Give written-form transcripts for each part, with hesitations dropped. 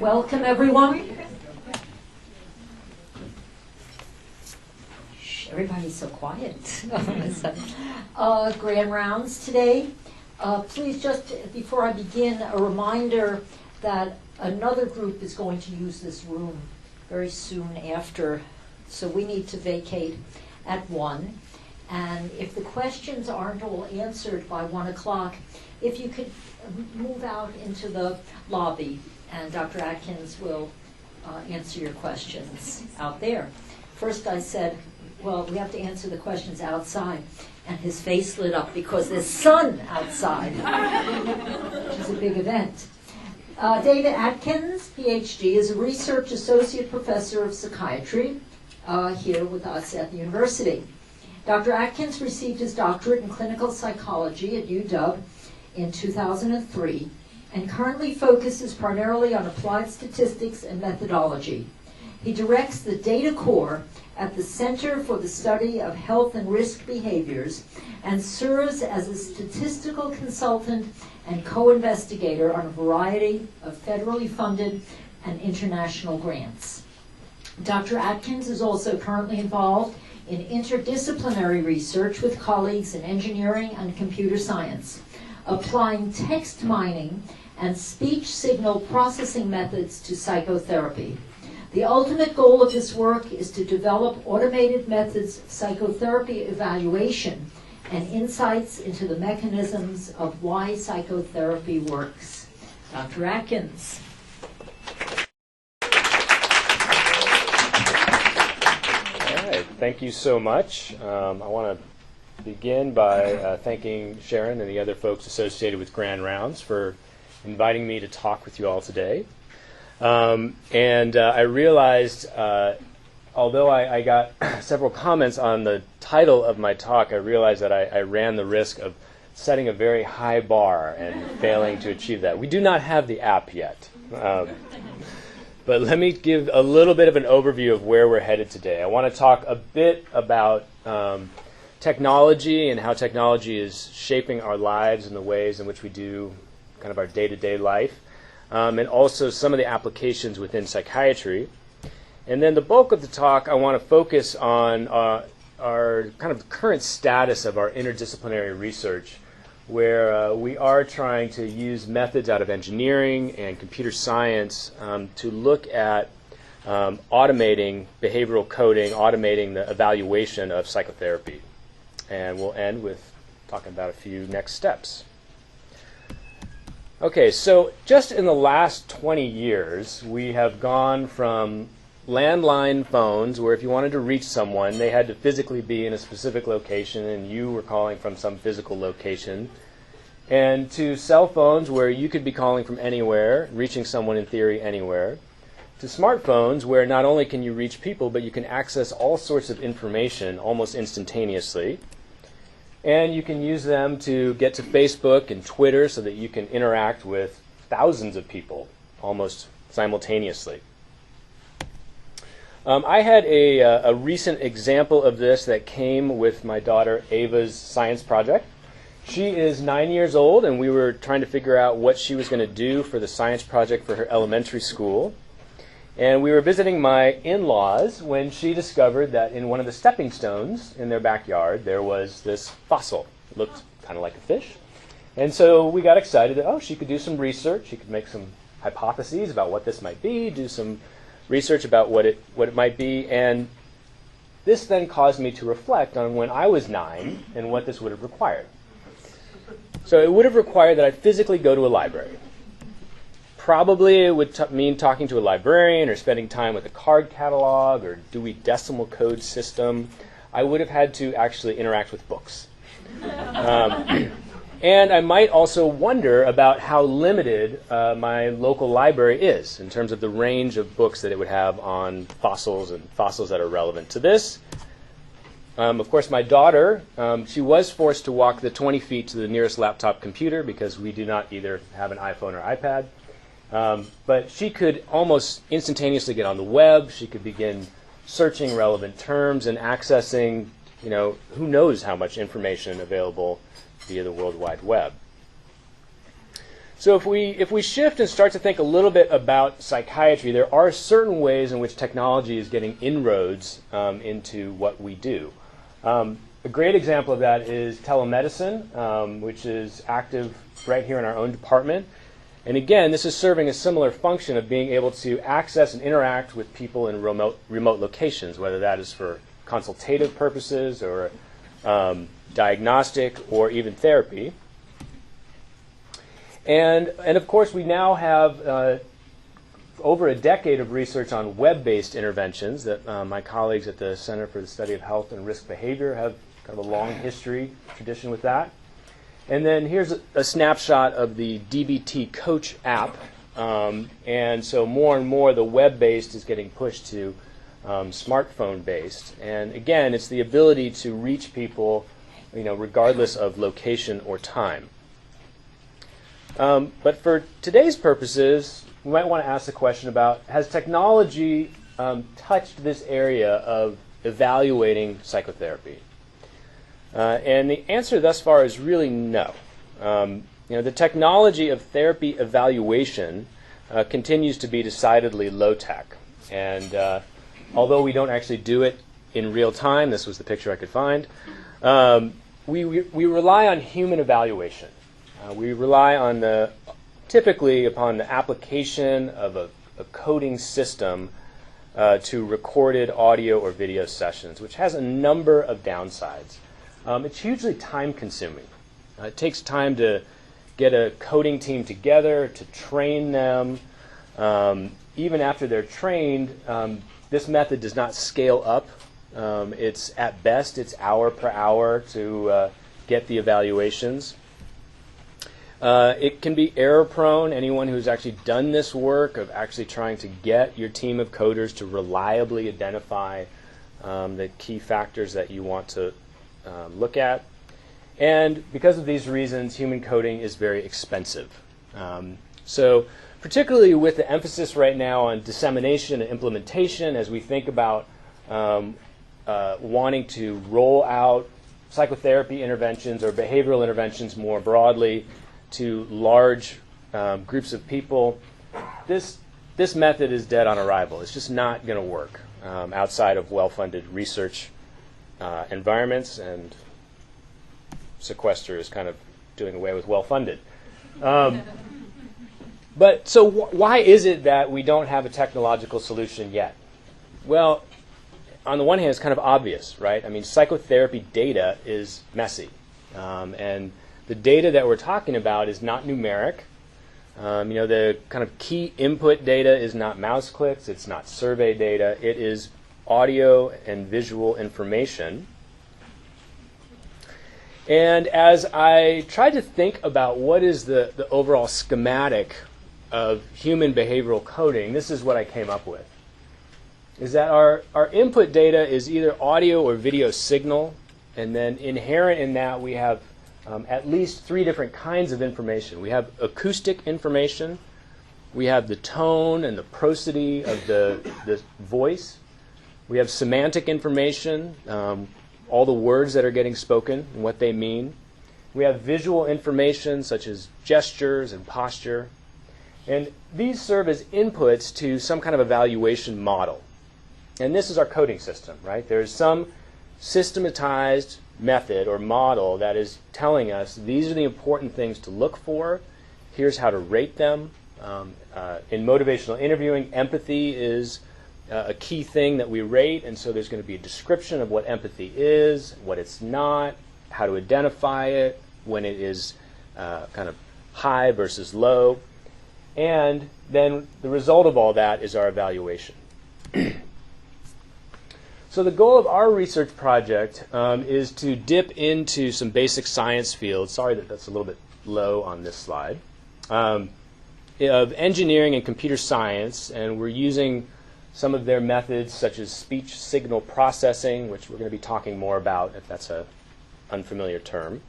Welcome, everyone. Shh, everybody's so quiet. Grand rounds today. Please, just before I begin, a reminder that another group is going to use this room very soon after, so we need to vacate at 1. And if the questions aren't all answered by 1 o'clock, if you could move out into the lobby, and Dr. Atkins will answer your questions out there. First I said, well, we have to answer the questions outside, and his face lit up because there's sun outside, which is a big event. David Atkins, PhD, is a research associate professor of psychiatry here with us at the university. Dr. Atkins received his doctorate in clinical psychology at UW in 2003 and currently focuses primarily on applied statistics and methodology. He directs the data core at the Center for the Study of Health and Risk Behaviors and serves as a statistical consultant and co-investigator on a variety of federally funded and international grants. Dr. Atkins is also currently involved in interdisciplinary research with colleagues in engineering and computer science, applying text mining and speech signal processing methods to psychotherapy. The ultimate goal of his work is to develop automated methods of psychotherapy evaluation and insights into the mechanisms of why psychotherapy works. Dr. Atkins. All right, thank you so much. I want to begin by thanking Sharon and the other folks associated with Grand Rounds for inviting me to talk with you all today. I realized, although I got several comments on the title of my talk, I realized that I ran the risk of setting a very high bar and failing to achieve that. We do not have the app yet. But let me give a little bit of an overview of where we're headed today. I want to talk a bit about technology and how technology is shaping our lives and the ways in which we do kind of our day-to-day life, and also some of the applications within psychiatry. And then the bulk of the talk, I want to focus on our kind of current status of our interdisciplinary research, where we are trying to use methods out of engineering and computer science to look at automating behavioral coding, automating the evaluation of psychotherapy. And we'll end with talking about a few next steps. Okay, so just in the last 20 years, we have gone from landline phones, where if you wanted to reach someone, they had to physically be in a specific location, and you were calling from some physical location, and to cell phones, where you could be calling from anywhere, reaching someone in theory anywhere, to smartphones, where not only can you reach people, but you can access all sorts of information almost instantaneously. And you can use them to get to Facebook and Twitter so that you can interact with thousands of people almost simultaneously. I had a recent example of this that came with my daughter Ava's science project. She is 9 years old, and we were trying to figure out what she was going to do for the science project for her elementary school. And we were visiting my in-laws when she discovered that in one of the stepping stones in their backyard there was this fossil. It looked kind of like a fish. And so we got excited that, she could do some research. She could make some hypotheses about what this might be, do some research about what it might be. And this then caused me to reflect on when I was 9 and what this would have required. So it would have required that I physically go to a library. Probably it would mean talking to a librarian or spending time with a card catalog or Dewey Decimal Code system. I would have had to actually interact with books. And I might also wonder about how limited my local library is in terms of the range of books that it would have on fossils and fossils that are relevant to this. Of course, my daughter, she was forced to walk the 20 feet to the nearest laptop computer because we do not either have an iPhone or iPad. But she could almost instantaneously get on the web. She could begin searching relevant terms and accessing, who knows how much information available via the World Wide Web. So if we shift and start to think a little bit about psychiatry, there are certain ways in which technology is getting inroads into what we do. A great example of that is telemedicine, which is active right here in our own department. And again, this is serving a similar function of being able to access and interact with people in remote locations, whether that is for consultative purposes or diagnostic or even therapy. And of course, we now have over a decade of research on web-based interventions that my colleagues at the Center for the Study of Health and Risk Behavior have kind of a long history, tradition with that. And then here's a snapshot of the DBT Coach app. And so more and more the web-based is getting pushed to smartphone-based. And again, it's the ability to reach people, regardless of location or time. But for today's purposes, we might want to ask the question about, has technology touched this area of evaluating psychotherapy? And the answer thus far is really no. The technology of therapy evaluation continues to be decidedly low-tech. And although we don't actually do it in real time, this was the picture I could find, we rely on human evaluation. We rely on typically upon the application of a coding system to recorded audio or video sessions, which has a number of downsides. It's hugely time-consuming. It takes time to get a coding team together, to train them. Even after they're trained, this method does not scale up. It's at best, it's hour per hour to get the evaluations. It can be error-prone. Anyone who's actually done this work of actually trying to get your team of coders to reliably identify the key factors that you want to look at. And because of these reasons, human coding is very expensive. So particularly with the emphasis right now on dissemination and implementation, as we think about wanting to roll out psychotherapy interventions or behavioral interventions more broadly to large groups of people, this method is dead on arrival. It's just not going to work outside of well-funded research environments, and sequester is kind of doing away with well-funded. But so why is it that we don't have a technological solution yet? Well, on the one hand, it's kind of obvious, right? I mean, psychotherapy data is messy. And the data that we're talking about is not numeric. The kind of key input data is not mouse clicks. It's not survey data. It is audio and visual information. And as I tried to think about what is the overall schematic of human behavioral coding, this is what I came up with. Is that our input data is either audio or video signal, and then inherent in that we have at least three different kinds of information. We have acoustic information, we have the tone and the prosody of the voice, we have semantic information, all the words that are getting spoken and what they mean. We have visual information such as gestures and posture. And these serve as inputs to some kind of evaluation model. And this is our coding system, right? There's some systematized method or model that is telling us these are the important things to look for. Here's how to rate them. In motivational interviewing, empathy is a key thing that we rate, and so there's going to be a description of what empathy is, what it's not, how to identify it, when it is kind of high versus low, and then the result of all that is our evaluation. So the goal of our research project is to dip into some basic science fields, sorry that that's a little bit low on this slide, of engineering and computer science, and we're using some of their methods such as speech signal processing, which we're going to be talking more about if that's an unfamiliar term,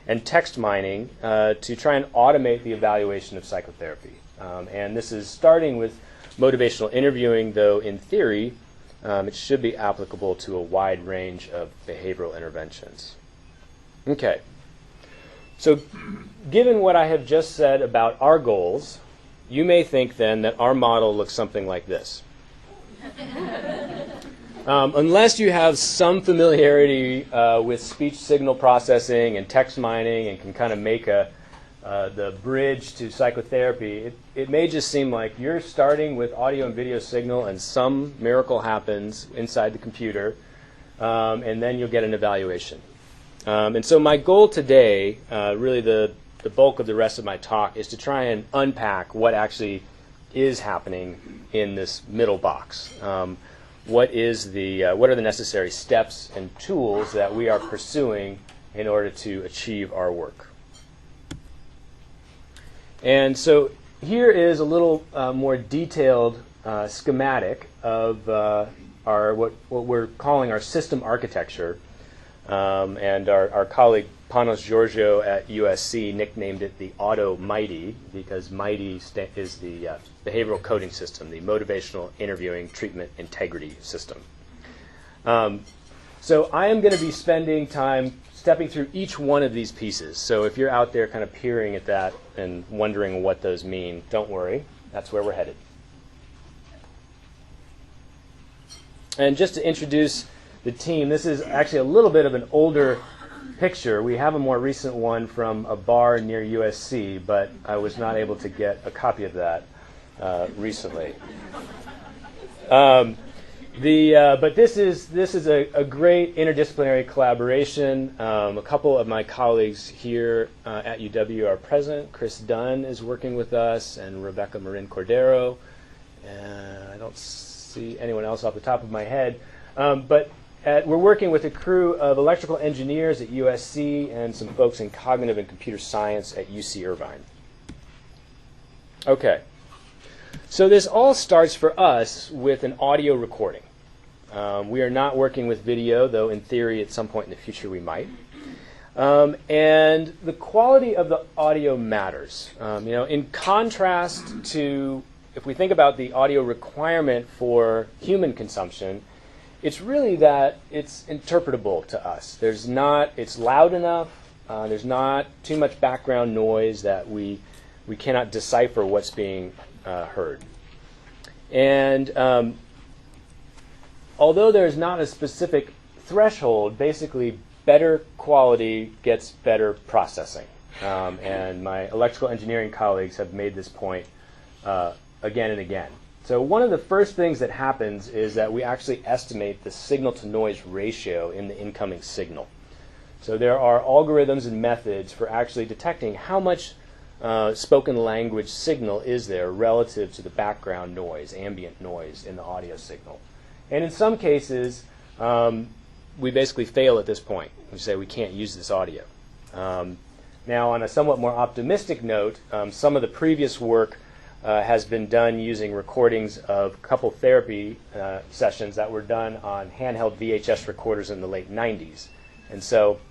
and text mining to try and automate the evaluation of psychotherapy. And this is starting with motivational interviewing, though in theory it should be applicable to a wide range of behavioral interventions. Okay. So given what I have just said about our goals, you may think then that our model looks something like this. Unless you have some familiarity with speech signal processing and text mining and can kind of make the bridge to psychotherapy, it may just seem like you're starting with audio and video signal and some miracle happens inside the computer, and then you'll get an evaluation. And so my goal today, really the bulk of the rest of my talk, is to try and unpack what actually is happening in this middle box. What are the necessary steps and tools that we are pursuing in order to achieve our work? And so here is a little more detailed schematic of what we're calling our system architecture. And our colleague Panos Georgiou at USC nicknamed it the Auto Mighty, because Mighty is the behavioral coding system, the motivational interviewing treatment integrity system. So I am going to be spending time stepping through each one of these pieces. So if you're out there kind of peering at that and wondering what those mean, don't worry. That's where we're headed. And just to introduce the team, this is actually a little bit of an older picture. We have a more recent one from a bar near USC, but I was not able to get a copy of that recently. But this is a great interdisciplinary collaboration. A couple of my colleagues here at UW are present. Chris Dunn is working with us, and Rebecca Marin Cordero. I don't see anyone else off the top of my head. But we're working with a crew of electrical engineers at USC and some folks in cognitive and computer science at UC Irvine. Okay. So this all starts for us with an audio recording. We are not working with video, though in theory at some point in the future we might. And the quality of the audio matters. In contrast to, if we think about the audio requirement for human consumption, it's really that it's interpretable to us. It's loud enough, there's not too much background noise that we cannot decipher what's being heard. And although there's not a specific threshold, basically better quality gets better processing. And my electrical engineering colleagues have made this point again and again. So one of the first things that happens is that we actually estimate the signal-to-noise ratio in the incoming signal. So there are algorithms and methods for actually detecting how much spoken language signal is there relative to the background noise, ambient noise in the audio signal. And in some cases, we basically fail at this point. We say we can't use this audio. Now, on a somewhat more optimistic note, some of the previous work has been done using recordings of couple therapy sessions that were done on handheld VHS recorders in the late 90s. And so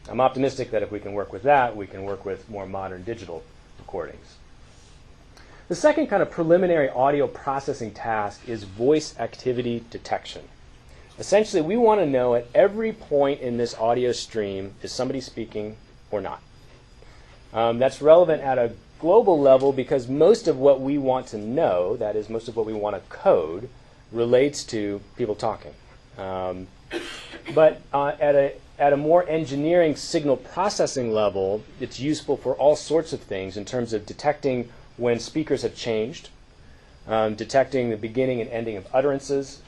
I'm optimistic that if we can work with that, we can work with more modern digital recordings. The second kind of preliminary audio processing task is voice activity detection. Essentially, we want to know at every point in this audio stream, is somebody speaking or not? That's relevant at a global level because most of what we want to know, that is, most of what we want to code, relates to people talking. But at a more engineering signal processing level, it's useful for all sorts of things in terms of detecting when speakers have changed, detecting the beginning and ending of utterances,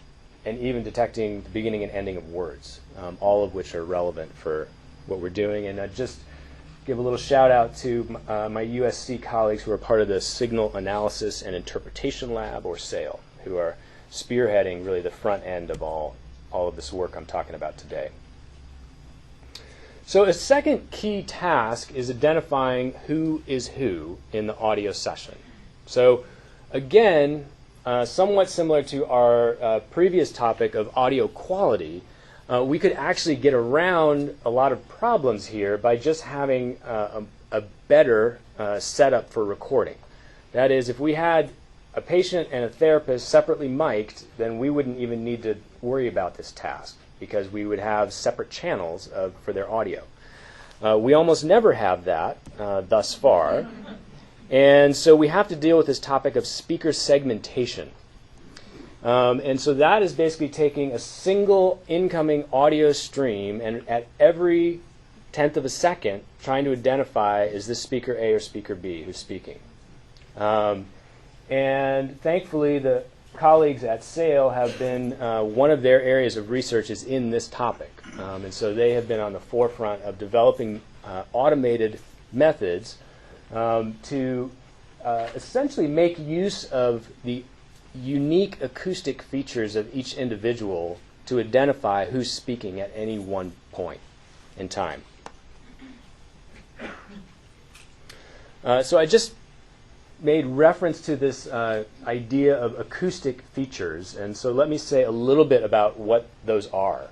and even detecting the beginning and ending of words, all of which are relevant for what we're doing. And just give a little shout out to my USC colleagues who are part of the Signal Analysis and Interpretation Lab, or SAIL, who are spearheading really the front end of all of this work I'm talking about today. So a second key task is identifying who is who in the audio session. So again, somewhat similar to our previous topic of audio quality, we could actually get around a lot of problems here by just having a better setup for recording. That is, if we had a patient and a therapist separately mic'd, then we wouldn't even need to worry about this task because we would have separate channels for their audio. We almost never have that thus far. And so we have to deal with this topic of speaker segmentation. And so that is basically taking a single incoming audio stream and at every tenth of a second trying to identify, is this speaker A or speaker B who's speaking? And thankfully, the colleagues at SAIL have been, one of their areas of research is in this topic. And so they have been on the forefront of developing automated methods to essentially make use of the unique acoustic features of each individual to identify who's speaking at any one point in time. So I just made reference to this idea of acoustic features, and so let me say a little bit about what those are.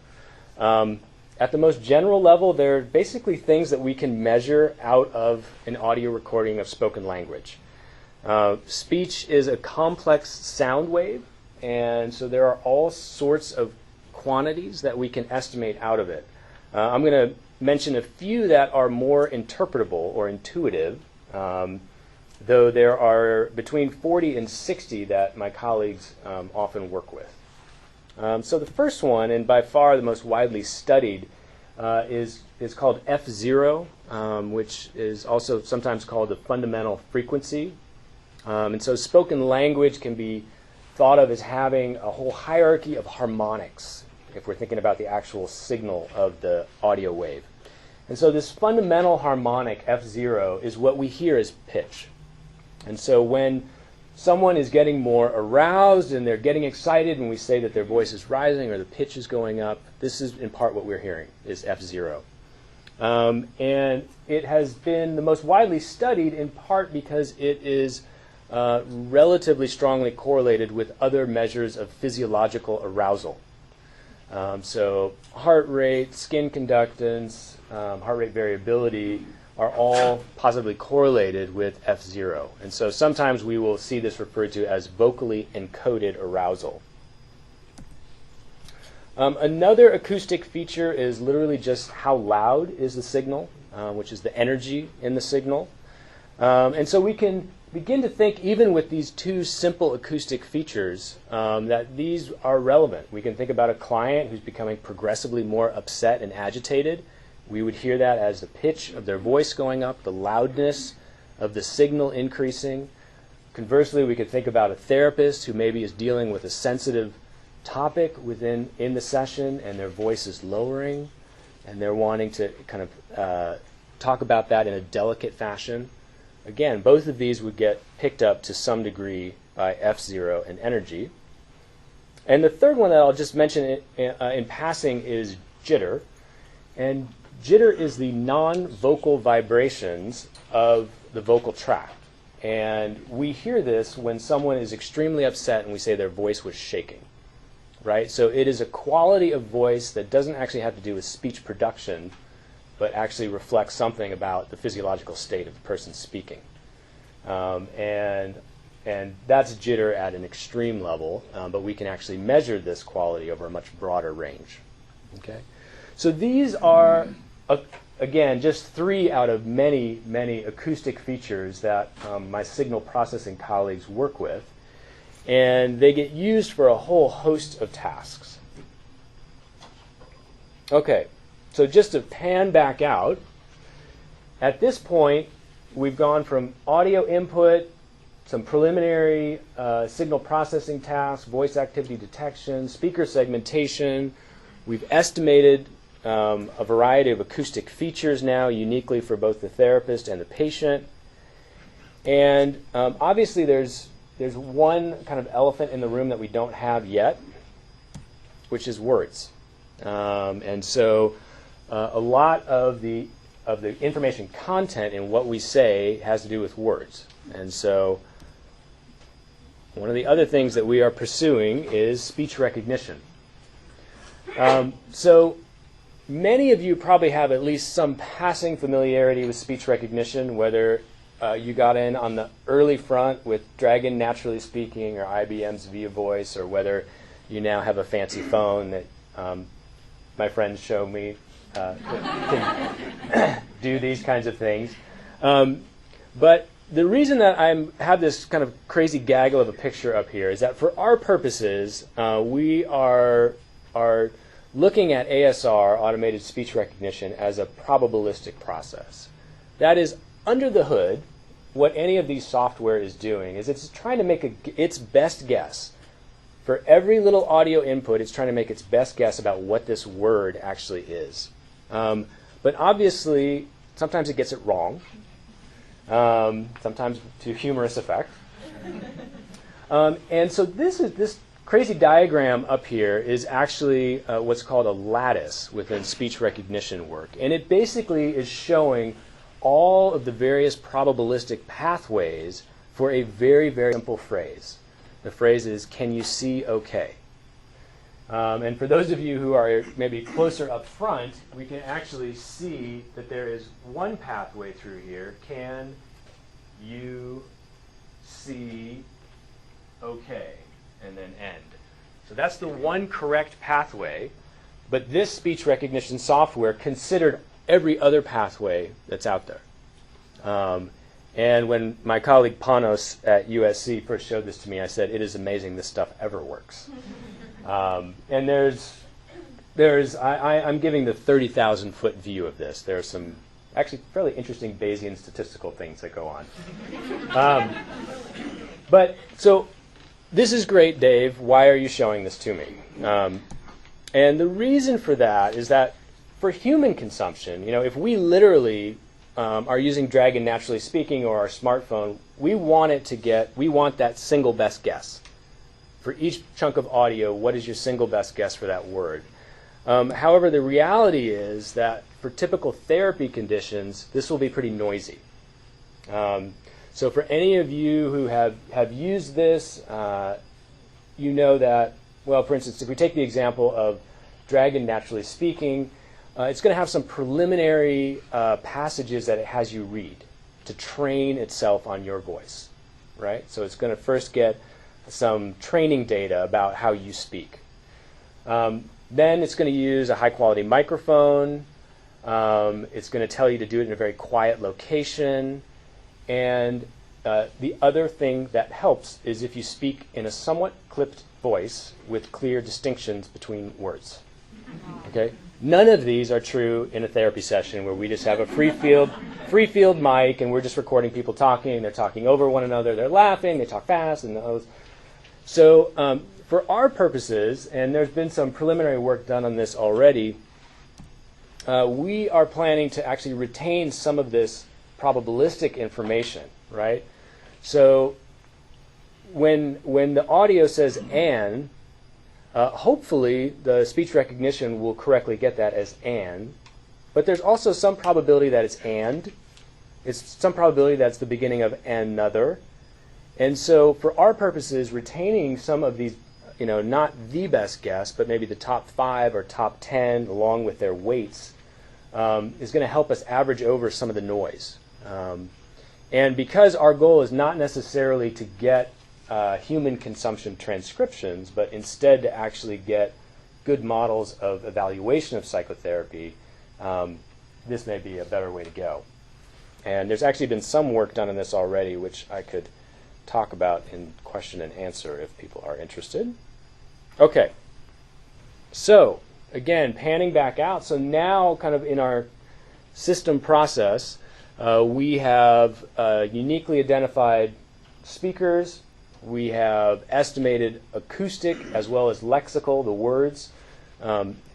At the most general level, they're basically things that we can measure out of an audio recording of spoken language. Speech is a complex sound wave, and so there are all sorts of quantities that we can estimate out of it. I'm going to mention a few that are more interpretable or intuitive, though there are between 40 and 60 that my colleagues often work with. So the first one, and by far the most widely studied, is called F0, which is also sometimes called the fundamental frequency. And so spoken language can be thought of as having a whole hierarchy of harmonics, if we're thinking about the actual signal of the audio wave. And so this fundamental harmonic, F0, is what we hear as pitch. And so when someone is getting more aroused and they're getting excited and we say that their voice is rising or the pitch is going up, this is in part what we're hearing, is F0. And it has been the most widely studied in part because it is relatively strongly correlated with other measures of physiological arousal. So heart rate, skin conductance, heart rate variability are all positively correlated with F0. And so sometimes we will see this referred to as vocally encoded arousal. Another acoustic feature is literally just how loud is the signal, which is the energy in the signal. And so we can begin to think, even with these two simple acoustic features, that these are relevant. We can think about a client who's becoming progressively more upset and agitated. We would hear that as the pitch of their voice going up, the loudness of the signal increasing. Conversely, we could think about a therapist who maybe is dealing with a sensitive topic in the session and their voice is lowering and they're wanting to kind of talk about that in a delicate fashion. Again, both of these would get picked up to some degree by F0 and energy. And the third one that I'll just mention in passing is jitter. And jitter is the non-vocal vibrations of the vocal tract. And we hear this when someone is extremely upset and we say their voice was shaking. Right? So it is a quality of voice that doesn't actually have to do with speech production, but actually reflects something about the physiological state of the person speaking. And that's jitter at an extreme level, but we can actually measure this quality over a much broader range. Okay? So these are, again, just 3 out of many, many acoustic features that my signal processing colleagues work with. And they get used for a whole host of tasks. Okay, so just to pan back out, at this point, we've gone from audio input, some preliminary signal processing tasks, voice activity detection, speaker segmentation. We've estimated a variety of acoustic features now, uniquely for both the therapist and the patient. And obviously there's one kind of elephant in the room that we don't have yet, which is words. And so a lot of the information content in what we say has to do with words. And so one of the other things that we are pursuing is speech recognition. So many of you probably have at least some passing familiarity with speech recognition, whether you got in on the early front with Dragon Naturally Speaking or IBM's Via Voice, or whether you now have a fancy phone that my friends show me can do these kinds of things. But the reason that I have this kind of crazy gaggle of a picture up here is that for our purposes, we are looking at ASR, automated speech recognition, as a probabilistic process. That is, under the hood, what any of these software is doing is it's trying to make its best guess. For every little audio input, it's trying to make its best guess about what this word actually is. But obviously, sometimes it gets it wrong, sometimes to humorous effect. And so this crazy diagram up here is actually what's called a lattice within speech recognition work. And it basically is showing all of the various probabilistic pathways for a very, very simple phrase. The phrase is, can you see okay? And for those of you who are maybe closer up front, we can actually see that there is one pathway through here. Can you see okay? And then end. So that's the one correct pathway. But this speech recognition software considered every other pathway that's out there. And when my colleague Panos at USC first showed this to me, I said, it is amazing this stuff ever works. And I'm giving the 30,000-foot view of this. There are some actually fairly interesting Bayesian statistical things that go on. But so this is great, Dave. Why are you showing this to me? And the reason for that is that for human consumption, if we literally are using Dragon Naturally Speaking or our smartphone, we want that single best guess. For each chunk of audio, what is your single best guess for that word? However, the reality is that for typical therapy conditions, this will be pretty noisy. So for any of you who have used this, you know that, well, for instance, if we take the example of Dragon Naturally Speaking, it's going to have some preliminary passages that it has you read to train itself on your voice, right? So it's going to first get some training data about how you speak. Then it's going to use a high-quality microphone. It's going to tell you to do it in a very quiet location. And the other thing that helps is if you speak in a somewhat clipped voice with clear distinctions between words. Okay? None of these are true in a therapy session where we just have a free field mic and we're just recording people talking. They're talking over one another. They're laughing. They talk fast. So for our purposes, and there's been some preliminary work done on this already, we are planning to actually retain some of this probabilistic information, right? So when the audio says "and," hopefully the speech recognition will correctly get that as "and," but there's also some probability that it's "and." It's some probability that it's the beginning of "another." And so for our purposes, retaining some of these, not the best guess, but maybe the top 5 or top 10 along with their weights, is going to help us average over some of the noise. And because our goal is not necessarily to get human consumption transcriptions, but instead to actually get good models of evaluation of psychotherapy, this may be a better way to go. And there's actually been some work done on this already, which I could talk about in question and answer if people are interested. Okay. So, again, panning back out. So now kind of in our system process, we have uniquely identified speakers. We have estimated acoustic as well as lexical, the words,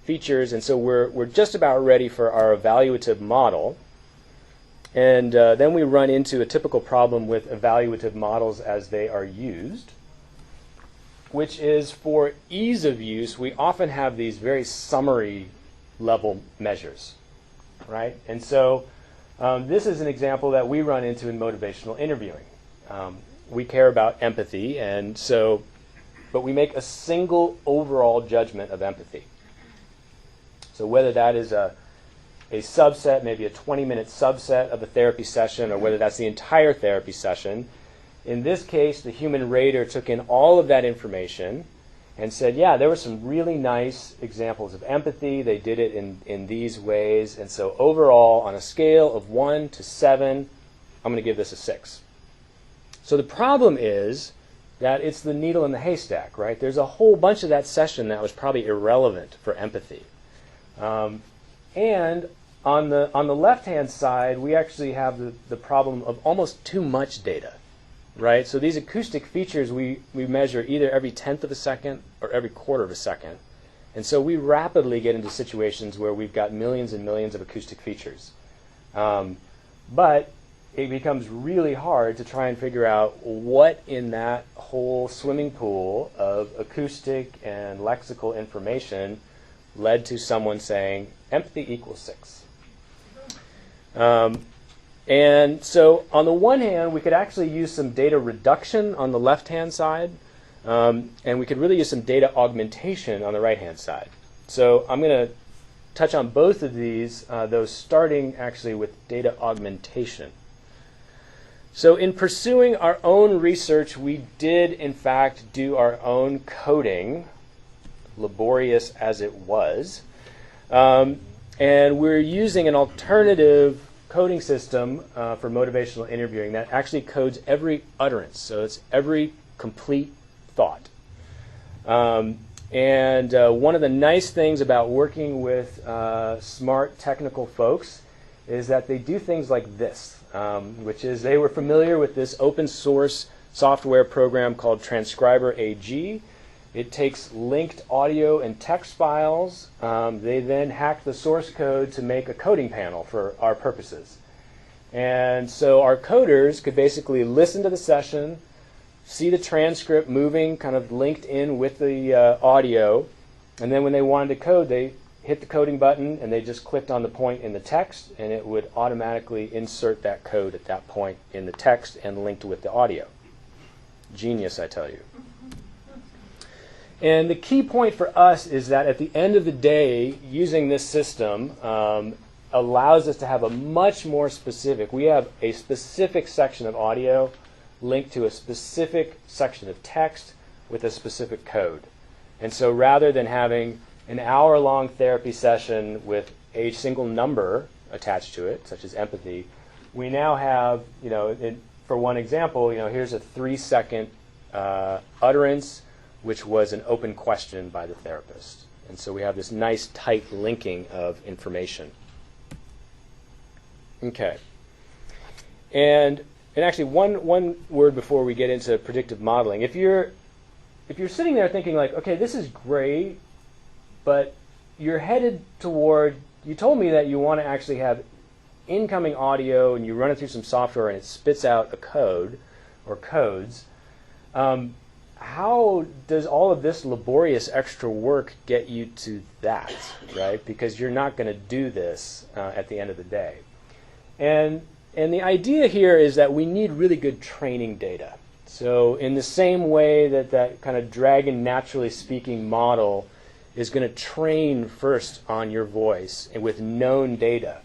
features. And so we're just about ready for our evaluative model. And then we run into a typical problem with evaluative models as they are used, which is for ease of use, we often have these very summary level measures, right? And so this is an example that we run into in motivational interviewing. We care about empathy, but we make a single overall judgment of empathy. So whether that is a subset, maybe a 20-minute subset of a therapy session, or whether that's the entire therapy session. In this case, the human rater took in all of that information and said, yeah, there were some really nice examples of empathy. They did it in these ways. And so overall, on a scale of 1 to 7, I'm going to give this a 6. So the problem is that it's the needle in the haystack, right? There's a whole bunch of that session that was probably irrelevant for empathy. And on the left-hand side, we actually have the problem of almost too much data, right? So these acoustic features we measure either every 1/10 of a second or every 1/4 of a second. And so we rapidly get into situations where we've got millions and millions of acoustic features. But it becomes really hard to try and figure out what in that whole swimming pool of acoustic and lexical information led to someone saying empathy equals 6. And so on the one hand, we could actually use some data reduction on the left-hand side, and we could really use some data augmentation on the right-hand side. So I'm going to touch on both of these, those starting actually with data augmentation. So in pursuing our own research, we did, in fact, do our own coding, laborious as it was. And we're using an alternative coding system for motivational interviewing that actually codes every utterance. So it's every complete thought. And one of the nice things about working with smart technical folks is that they do things like this, which is they were familiar with this open source software program called Transcriber AG. It takes linked audio and text files. They then hack the source code to make a coding panel for our purposes. And so our coders could basically listen to the session, see the transcript moving kind of linked in with the audio, and then when they wanted to code, they hit the coding button and they just clicked on the point in the text, and it would automatically insert that code at that point in the text and linked with the audio. Genius, I tell you. And the key point for us is that at the end of the day, using this system allows us to have a much more specific, we have a specific section of audio linked to a specific section of text with a specific code. And so rather than having an hour-long therapy session with a single number attached to it, such as empathy, we now have, for one example, here's a 3-second utterance, which was an open question by the therapist. And so we have this nice tight linking of information. Okay. And actually one word before we get into predictive modeling. If you're sitting there thinking like, okay, this is great, but you're headed toward, you told me that you want to actually have incoming audio and you run it through some software and it spits out a code or codes. How does all of this laborious extra work get you to that, right? Because you're not going to do this at the end of the day. And the idea here is that we need really good training data. So in the same way that kind of dragon naturally speaking model is going to train first on your voice and with known data,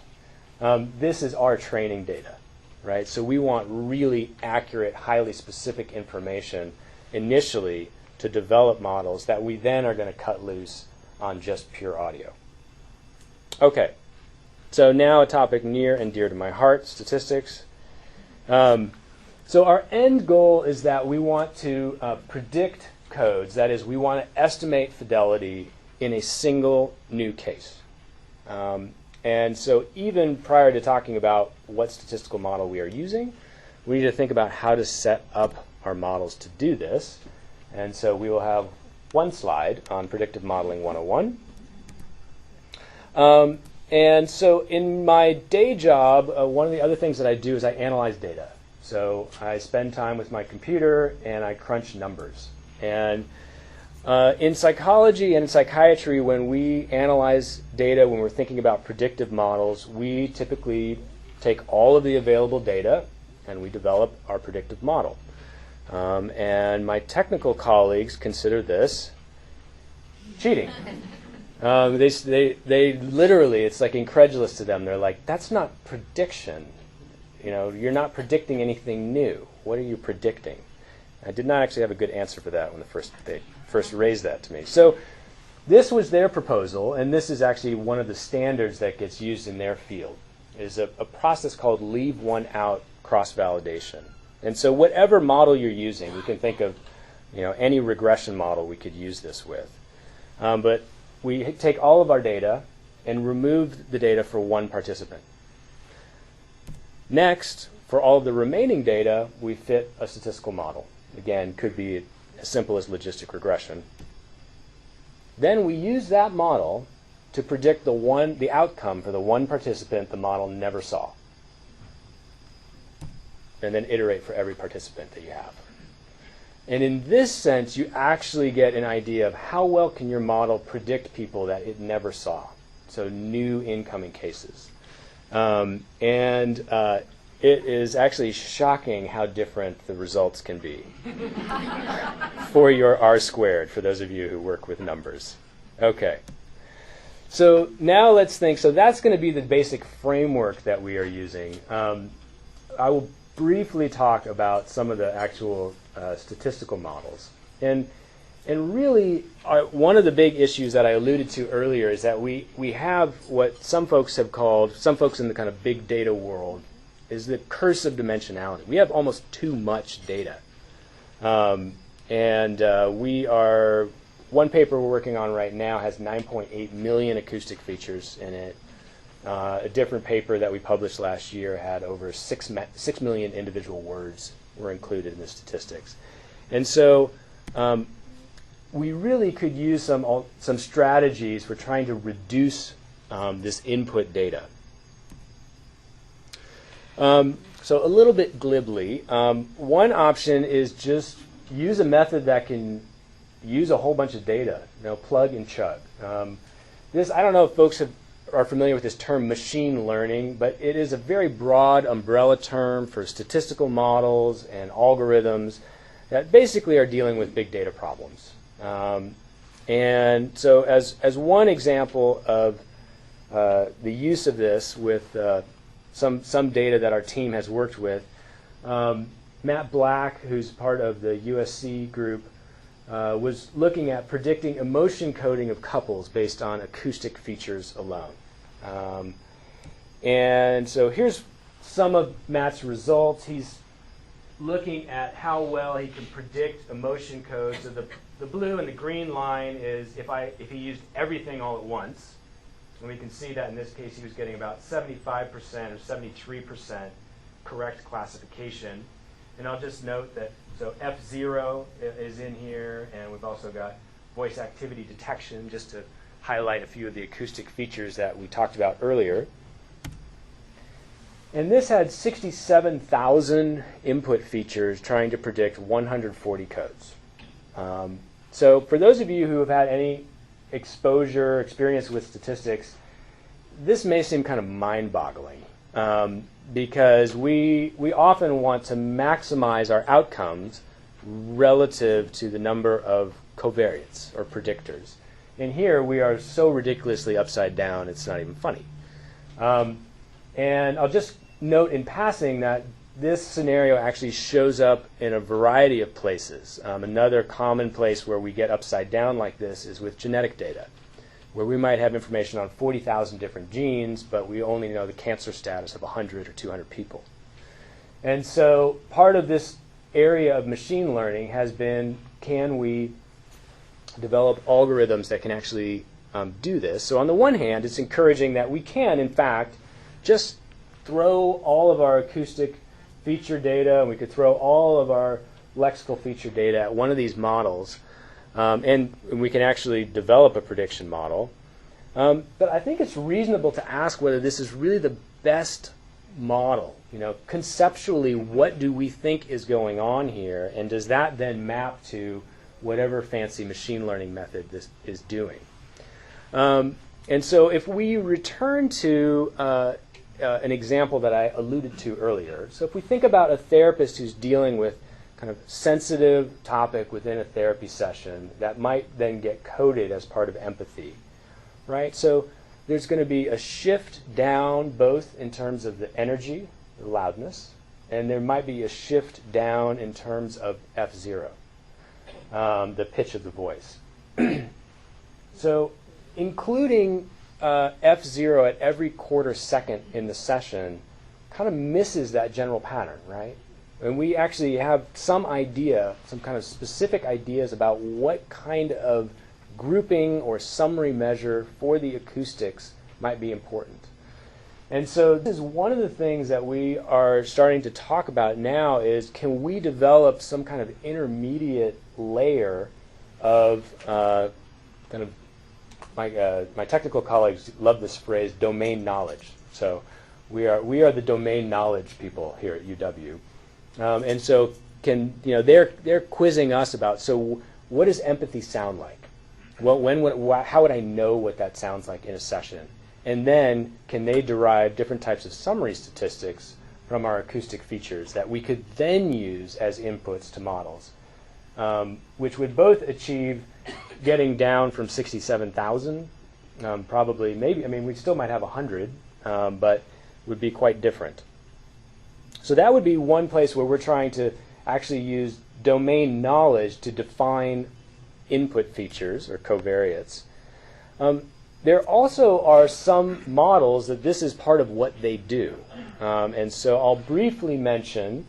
this is our training data, right? So we want really accurate, highly specific information initially to develop models that we then are going to cut loose on just pure audio. Okay, so now a topic near and dear to my heart, statistics. So our end goal is that we want to predict codes. That is, we want to estimate fidelity in a single new case. And so even prior to talking about what statistical model we are using, we need to think about how to set up our models to do this. And so we will have one slide on Predictive Modeling 101. And so in my day job, one of the other things that I do is I analyze data. So I spend time with my computer and I crunch numbers. And in psychology and in psychiatry, when we analyze data, when we're thinking about predictive models, we typically take all of the available data and we develop our predictive model. And my technical colleagues consider this cheating. They literally, it's like incredulous to them. They're like, that's not prediction. You're not predicting anything new. What are you predicting? I did not actually have a good answer for that when they first raised that to me. So this was their proposal, and this is actually one of the standards that gets used in their field, is a process called leave one out cross-validation. And so whatever model you're using, we can think of any regression model we could use this with. But we take all of our data and remove the data for one participant. Next, for all of the remaining data, we fit a statistical model. Again, could be as simple as logistic regression. Then we use that model to predict the outcome for the one participant the model never saw. And then iterate for every participant that you have. And in this sense, you actually get an idea of how well can your model predict people that it never saw. So new incoming cases. It is actually shocking how different the results can be for your R-squared, for those of you who work with numbers. Okay. So now let's think. So that's going to be the basic framework that we are using. I will briefly talk about some of the actual statistical models. And really, one of the big issues that I alluded to earlier is that we have what some folks have called, some folks in the kind of big data world, is the curse of dimensionality. We have almost too much data. One paper we're working on right now has 9.8 million acoustic features in it. A different paper that we published last year had over 6 million individual words were included in the statistics. And so we really could use some strategies for trying to reduce this input data. So a little bit glibly, one option is just use a method that can use a whole bunch of data, plug and chug. I don't know if folks are familiar with this term machine learning, but it is a very broad umbrella term for statistical models and algorithms that basically are dealing with big data problems. And so as one example of the use of this with some data that our team has worked with, Matt Black, who's part of the USC group, was looking at predicting emotion coding of couples based on acoustic features alone. And so here's some of Matt's results. He's looking at how well he can predict emotion codes. So the blue and the green line is if he used everything all at once. And we can see that in this case he was getting about 75% or 73% correct classification. And I'll just note that so F0 is in here, and we've also got voice activity detection, just to highlight a few of the acoustic features that we talked about earlier. And this had 67,000 input features trying to predict 140 codes. So for those of you who have had any experience with statistics, this may seem kind of mind-boggling. Because we often want to maximize our outcomes relative to the number of covariates or predictors. And here we are so ridiculously upside down, it's not even funny. And I'll just note in passing that this scenario actually shows up in a variety of places. Another common place where we get upside down like this is with genetic data, where we might have information on 40,000 different genes, but we only know the cancer status of 100 or 200 people. And so part of this area of machine learning has been, can we develop algorithms that can actually do this? So on the one hand, it's encouraging that we can, in fact, just throw all of our acoustic feature data, and we could throw all of our lexical feature data at one of these models, and we can actually develop a prediction model. But I think it's reasonable to ask whether this is really the best model. Conceptually, what do we think is going on here, and does that then map to whatever fancy machine learning method this is doing? And so if we return to an example that I alluded to earlier, so if we think about a therapist who's dealing with kind of sensitive topic within a therapy session that might then get coded as part of empathy, right? So there's going to be a shift down both in terms of the energy, the loudness, and there might be a shift down in terms of F0, the pitch of the voice. So including F0 at every quarter second in the session kind of misses that general pattern, right? And we actually have some idea, some kind of specific ideas about what kind of grouping or summary measure for the acoustics might be important. And so this is one of the things that we are starting to talk about now is, can we develop some kind of intermediate layer of kind of, my technical colleagues love this phrase, domain knowledge. So we are the domain knowledge people here at UW. And so they're quizzing us about, so what does empathy sound like? Well, how would I know what that sounds like in a session? And then can they derive different types of summary statistics from our acoustic features that we could then use as inputs to models, which would both achieve getting down from 67,000, probably, maybe, I mean, we still might have 100, but would be quite different. So that would be one place where we're trying to actually use domain knowledge to define input features or covariates. There also are some models that this is part of what they do. And so I'll briefly mention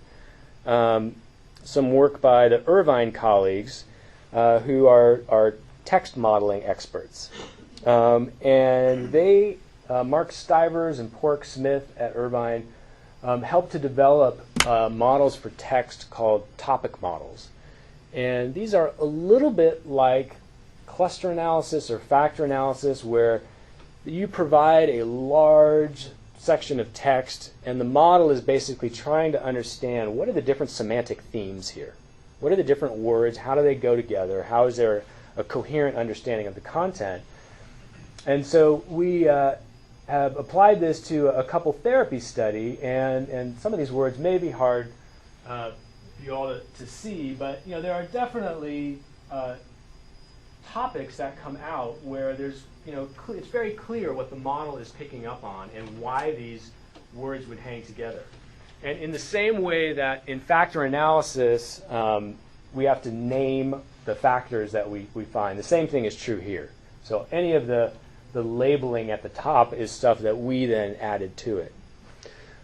some work by the Irvine colleagues who are text modeling experts. And they, Mark Stivers and Pork Smith at Irvine, helped to develop models for text called topic models. And these are a little bit like cluster analysis or factor analysis, where you provide a large section of text and the model is basically trying to understand what are the different semantic themes here. What are the different words? How do they go together? How is there a coherent understanding of the content? And so we have applied this to a couple therapy study, and some of these words may be hard for you all to see, but there are definitely topics that come out where there's, it's very clear what the model is picking up on and why these words would hang together. And in the same way that in factor analysis, we have to name the factors that we find, the same thing is true here. So any of the labeling at the top is stuff that we then added to it.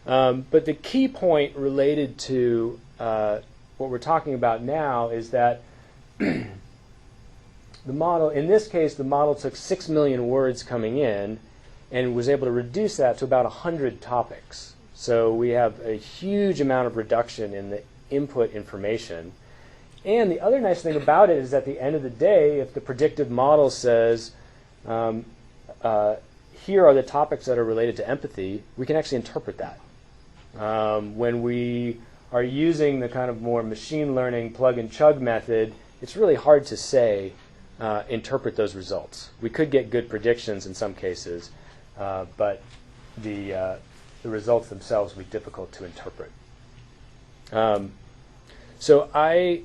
But the key point related to what we're talking about now is that the model, in this case, the model took 6 million words coming in and was able to reduce that to about 100 topics. So we have a huge amount of reduction in the input information. And the other nice thing about it is, at the end of the day, if the predictive model says, here are the topics that are related to empathy, we can actually interpret that. When we are using the kind of more machine learning plug and chug method, it's really hard to say, interpret those results. We could get good predictions in some cases, but the results themselves would be difficult to interpret. So I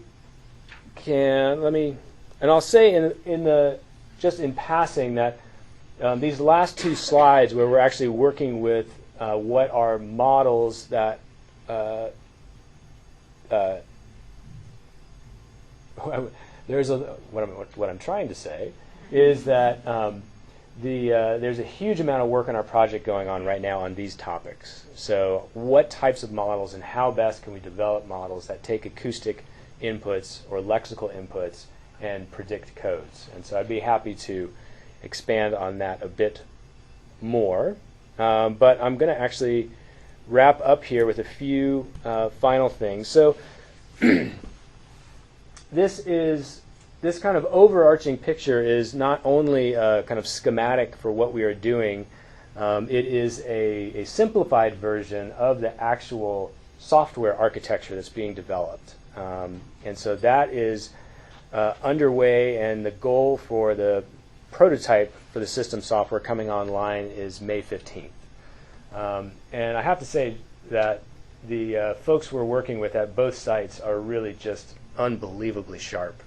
can, and I'll say just in passing that these last two slides where we're actually working with what are models that what I'm trying to say is that there's a huge amount of work on our project going on right now on these topics. So what types of models and how best can we develop models that take acoustic inputs or lexical inputs and predict codes? And so I'd be happy to expand on that a bit more. But I'm going to actually wrap up here with a few final things. So this kind of overarching picture is not only a kind of schematic for what we are doing, it is a simplified version of the actual software architecture that's being developed. And so that is underway, and the goal for the prototype for the system software coming online is May 15th. And I have to say that the folks we're working with at both sites are really just unbelievably sharp.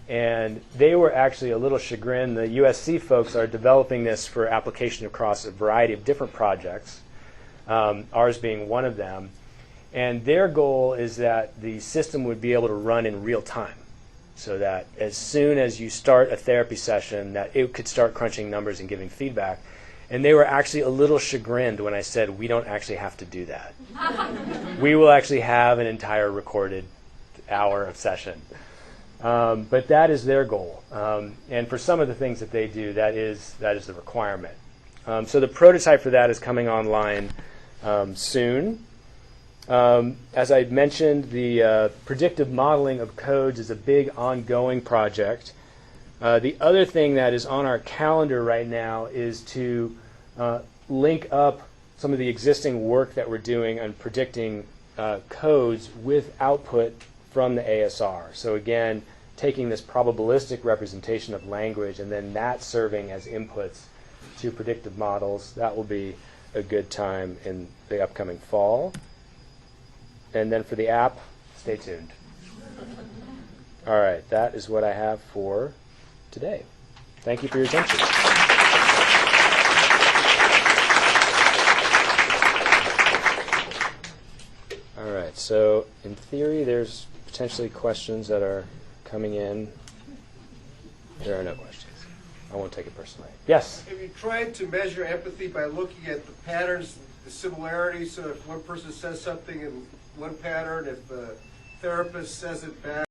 And they were actually a little chagrined. The USC folks are developing this for application across a variety of different projects, ours being one of them. And their goal is that the system would be able to run in real time, so that as soon as you start a therapy session, that it could start crunching numbers and giving feedback. And they were actually a little chagrined when I said, we don't actually have to do that. We will actually have an entire recorded hour of session. But that is their goal. And for some of the things that they do, that is the requirement. So the prototype for that is coming online soon. As I mentioned, the predictive modeling of codes is a big ongoing project. The other thing that is on our calendar right now is to link up some of the existing work that we're doing on predicting codes with output from the ASR. So again, taking this probabilistic representation of language and then that serving as inputs to predictive models. That will be a good time in the upcoming fall. And then for the app, stay tuned. All right, that is what I have for today. Thank you for your attention. All right, so in theory, there's potentially questions that are coming in. There are no questions. I won't take it personally. Yes? Have you tried to measure empathy by looking at the patterns, the similarities? So if one person says something in one pattern, if the therapist says it back,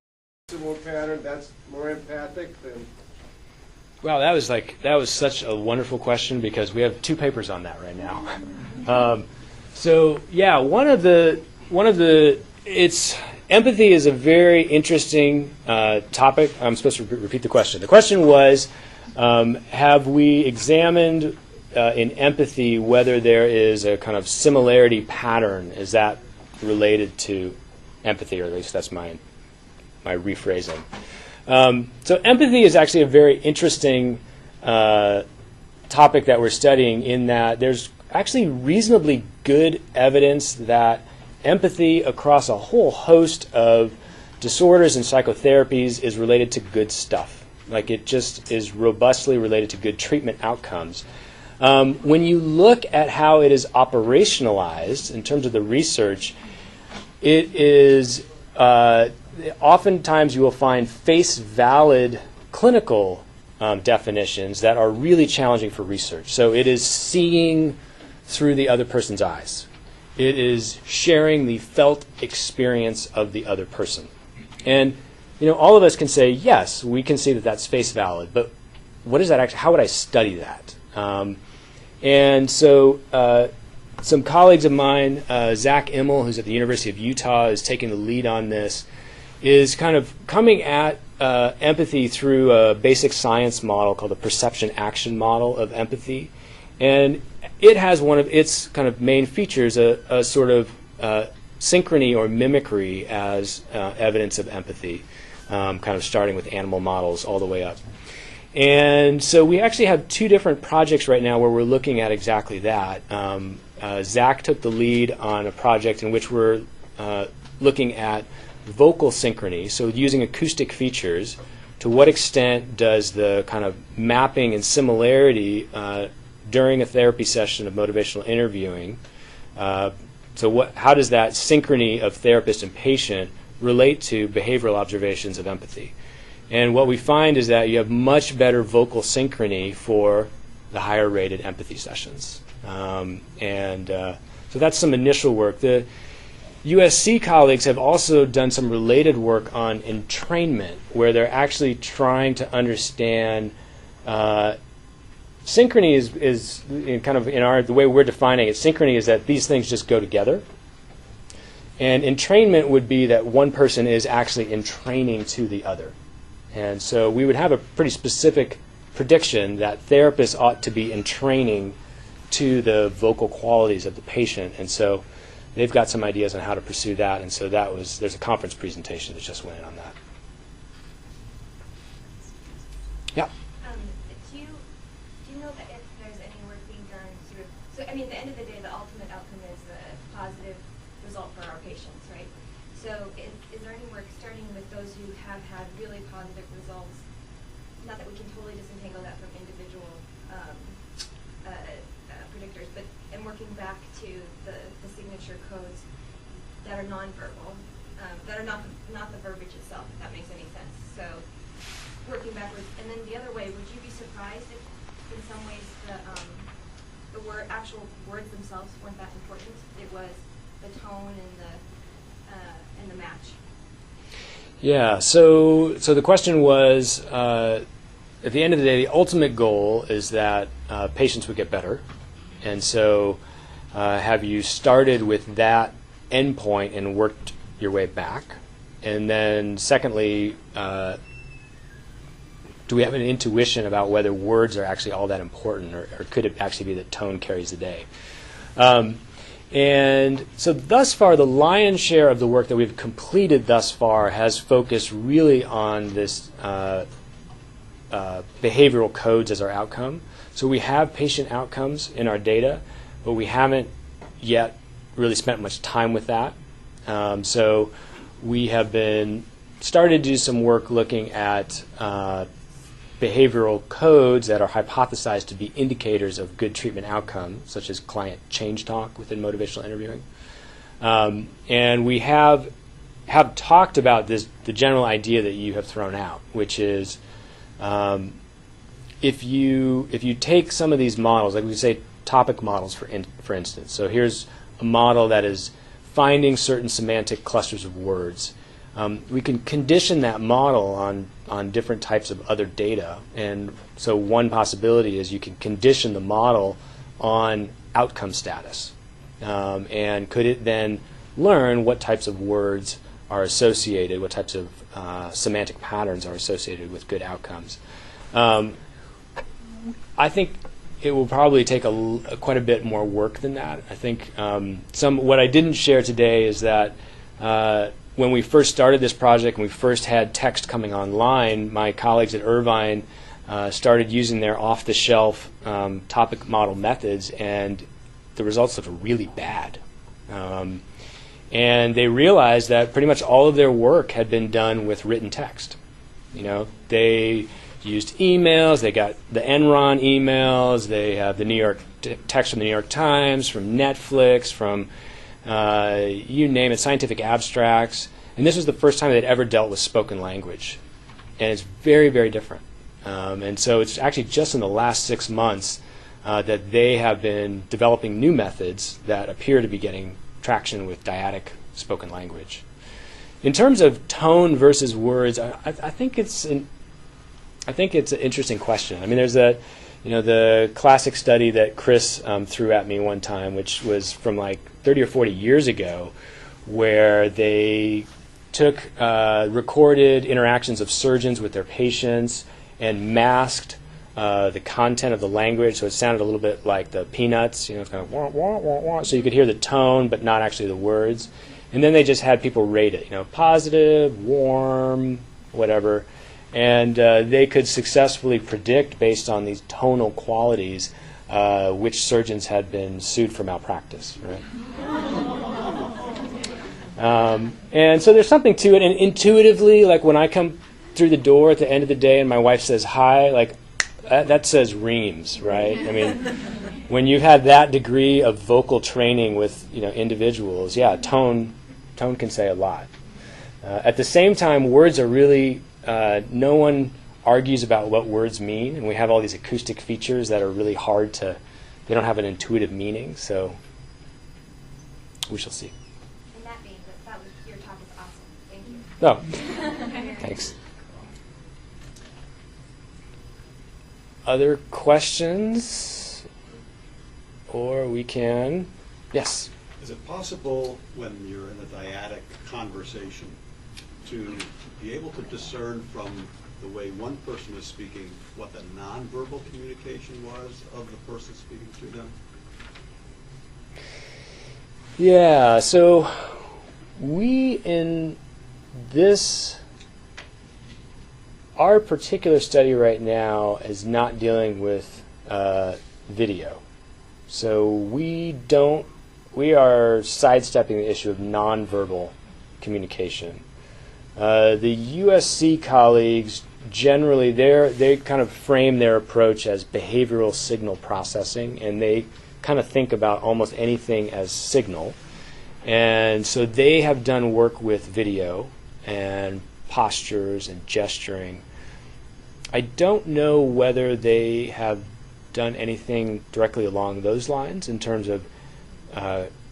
similar pattern, that's more empathic than... Wow, that was such a wonderful question because we have 2 papers on that right now. So yeah, one of the empathy is a very interesting topic. I'm supposed to repeat the question. The question was, have we examined in empathy whether there is a kind of similarity pattern? Is that related to empathy, or at least that's my rephrasing. So empathy is actually a very interesting topic that we're studying, in that there's actually reasonably good evidence that empathy across a whole host of disorders and psychotherapies is related to good stuff. Like, it just is robustly related to good treatment outcomes. When you look at how it is operationalized in terms of the research, it is oftentimes you will find face-valid clinical definitions that are really challenging for research. So it is seeing through the other person's eyes. It is sharing the felt experience of the other person. And all of us can say, yes, we can see that that's face valid, but what is that actually? How would I study that? And so some colleagues of mine, Zach Immel, who's at the University of Utah, is taking the lead on this, is kind of coming at empathy through a basic science model called the perception action model of empathy. And it has one of its kind of main features, a sort of synchrony or mimicry as evidence of empathy, kind of starting with animal models all the way up. And so we actually have 2 different projects right now where we're looking at exactly that. Zach took the lead on a project in which we're looking at vocal synchrony, so using acoustic features. To what extent does the kind of mapping and similarity during a therapy session of motivational interviewing, how does that synchrony of therapist and patient relate to behavioral observations of empathy? And what we find is that you have much better vocal synchrony for the higher rated empathy sessions. So that's some initial work. The USC colleagues have also done some related work on entrainment, where they're actually trying to understand synchrony is kind of the way we're defining it. Synchrony is that these things just go together. And entrainment would be that one person is actually entraining to the other. And so we would have a pretty specific prediction that therapists ought to be entraining to the vocal qualities of the patient. And so they've got some ideas on how to pursue that. And so there's a conference presentation that just went in on that. Yeah. Do you know that if there's any work being done at the end of the day, the ultimate outcome is a positive result for our patients, right? So is there any work starting with those who have had really positive results? Not that we can totally disentangle that from individual predictors, but working back to the signature codes, that are nonverbal, that are not the verbiage itself, if that makes any sense. So working backwards, and then the other way, would you be surprised if, in some ways, the actual words themselves weren't that important? It was the tone and the match. Yeah. So the question was, at the end of the day, the ultimate goal is that patients would get better, and so have you started with that endpoint and worked your way back? And then, secondly, do we have an intuition about whether words are actually all that important, or could it actually be that tone carries the day? And so thus far, the lion's share of the work that we've completed thus far has focused really on this behavioral codes as our outcome. So we have patient outcomes in our data, but we haven't yet really spent much time with that. So we have been started to do some work looking at behavioral codes that are hypothesized to be indicators of good treatment outcome, such as client change talk within motivational interviewing. And we have talked about the general idea that you have thrown out, which is if you take some of these models, like we say topic models for instance. So here's a model that is finding certain semantic clusters of words. We can condition that model on different types of other data. And so one possibility is you can condition the model on outcome status. And could it then learn what types of words are associated, what types of semantic patterns are associated with good outcomes? I think it will probably take quite a bit more work than that. I think what I didn't share today is that when we first started this project and we first had text coming online, my colleagues at Irvine started using their off-the-shelf topic model methods, and the results looked really bad. And they realized that pretty much all of their work had been done with written text. They used emails, they got the Enron emails, they have the New York text from the New York Times, from Netflix, from you name it, scientific abstracts. And this was the first time they'd ever dealt with spoken language. And it's very, very different. And so it's actually just in the last 6 months that they have been developing new methods that appear to be getting traction with dyadic spoken language. In terms of tone versus words, I think it's an interesting question. I mean, there's the classic study that Chris threw at me one time, which was from like 30 or 40 years ago, where they took recorded interactions of surgeons with their patients and masked the content of the language, so it sounded a little bit like the Peanuts, it's kind of wah, wah, wah, wah, so you could hear the tone but not actually the words. And then they just had people rate it, positive, warm, whatever. And they could successfully predict, based on these tonal qualities, which surgeons had been sued for malpractice. Right? And so there's something to it. And intuitively, like when I come through the door at the end of the day and my wife says hi, like that says reams, right? I mean, when you've had that degree of vocal training with individuals, yeah, tone can say a lot. At the same time, words are really no one argues about what words mean, and we have all these acoustic features that are really hard to, they don't have an intuitive meaning, so we shall see. And that being, that was, your talk is awesome. Thank you. Oh, thanks. Other questions? Or we can, yes? Is it possible when you're in a dyadic conversation to be able to discern from the way one person is speaking what the nonverbal communication was of the person speaking to them? Yeah, so we in this, our particular study right now is not dealing with video. So we are sidestepping the issue of nonverbal communication. The USC colleagues generally, they kind of frame their approach as behavioral signal processing, and they kind of think about almost anything as signal. And so they have done work with video and postures and gesturing. I don't know whether they have done anything directly along those lines in terms of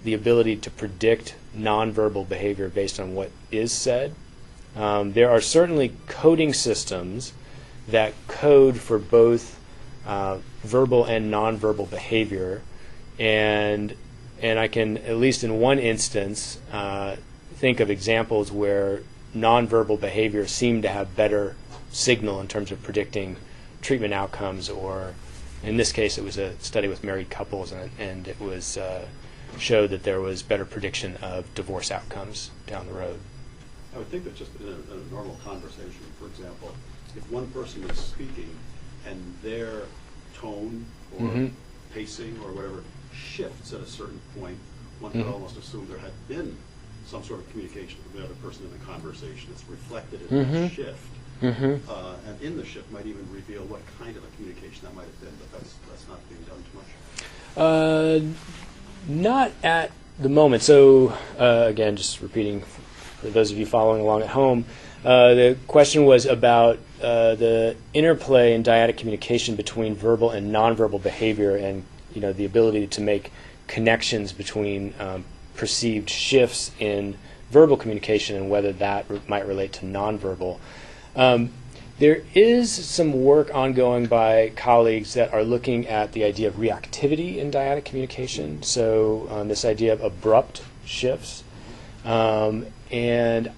the ability to predict nonverbal behavior based on what is said. There are certainly coding systems that code for both verbal and nonverbal behavior, and I can, at least in one instance, think of examples where nonverbal behavior seemed to have better signal in terms of predicting treatment outcomes, or in this case it was a study with married couples, and it was showed that there was better prediction of divorce outcomes down the road. I would think that just in a normal conversation, for example, if one person is speaking and their tone or pacing or whatever shifts at a certain point, one could almost assume there had been some sort of communication with the other person in the conversation. It's reflected in that shift. And in the shift might even reveal what kind of a communication that might have been, but that's not being done too much. Not at the moment. So again, just repeating for those of you following along at home, the question was about the interplay in dyadic communication between verbal and nonverbal behavior, and the ability to make connections between perceived shifts in verbal communication and whether that might relate to nonverbal. There is some work ongoing by colleagues that are looking at the idea of reactivity in dyadic communication, so this idea of abrupt shifts. And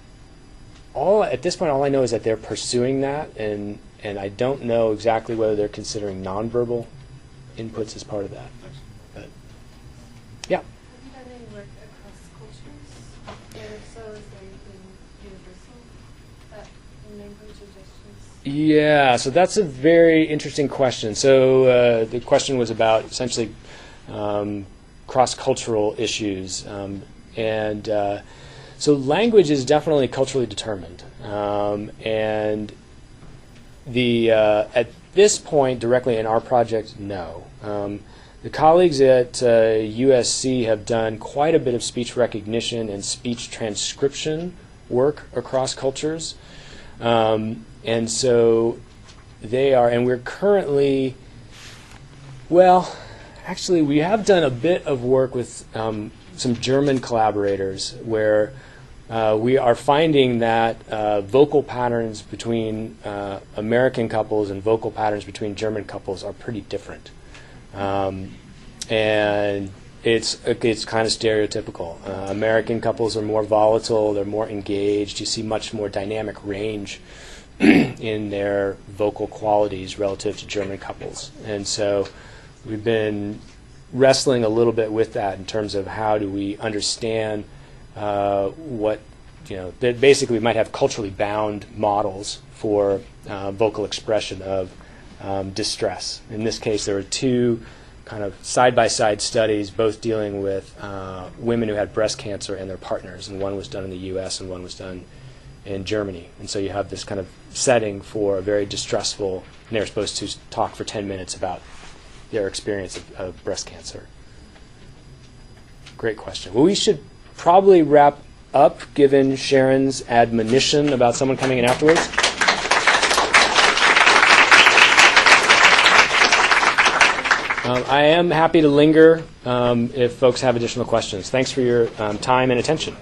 at this point, all I know is that they're pursuing that, and I don't know exactly whether they're considering nonverbal inputs as part of that. But, yeah. Have you done any work across cultures? And if so, is there anything universal in language or gestures? Yeah, so that's a very interesting question. So the question was about essentially cross-cultural issues, so language is definitely culturally determined, and at this point, directly in our project, no. The colleagues at USC have done quite a bit of speech recognition and speech transcription work across cultures, and so they are, and we're currently, well, actually we have done a bit of work with some German collaborators where we are finding that vocal patterns between American couples and vocal patterns between German couples are pretty different. And it's kind of stereotypical. American couples are more volatile, they're more engaged, you see much more dynamic range in their vocal qualities relative to German couples. And so we've been wrestling a little bit with that in terms of how do we understand what, that basically we might have culturally bound models for vocal expression of distress. In this case, there were two kind of side-by-side studies, both dealing with women who had breast cancer and their partners, and one was done in the U.S. and one was done in Germany. And so you have this kind of setting for a very distressful, and they're supposed to talk for 10 minutes about their experience of breast cancer. Great question. Well, we should probably wrap up, given Sharon's admonition about someone coming in afterwards. I am happy to linger if folks have additional questions. Thanks for your time and attention.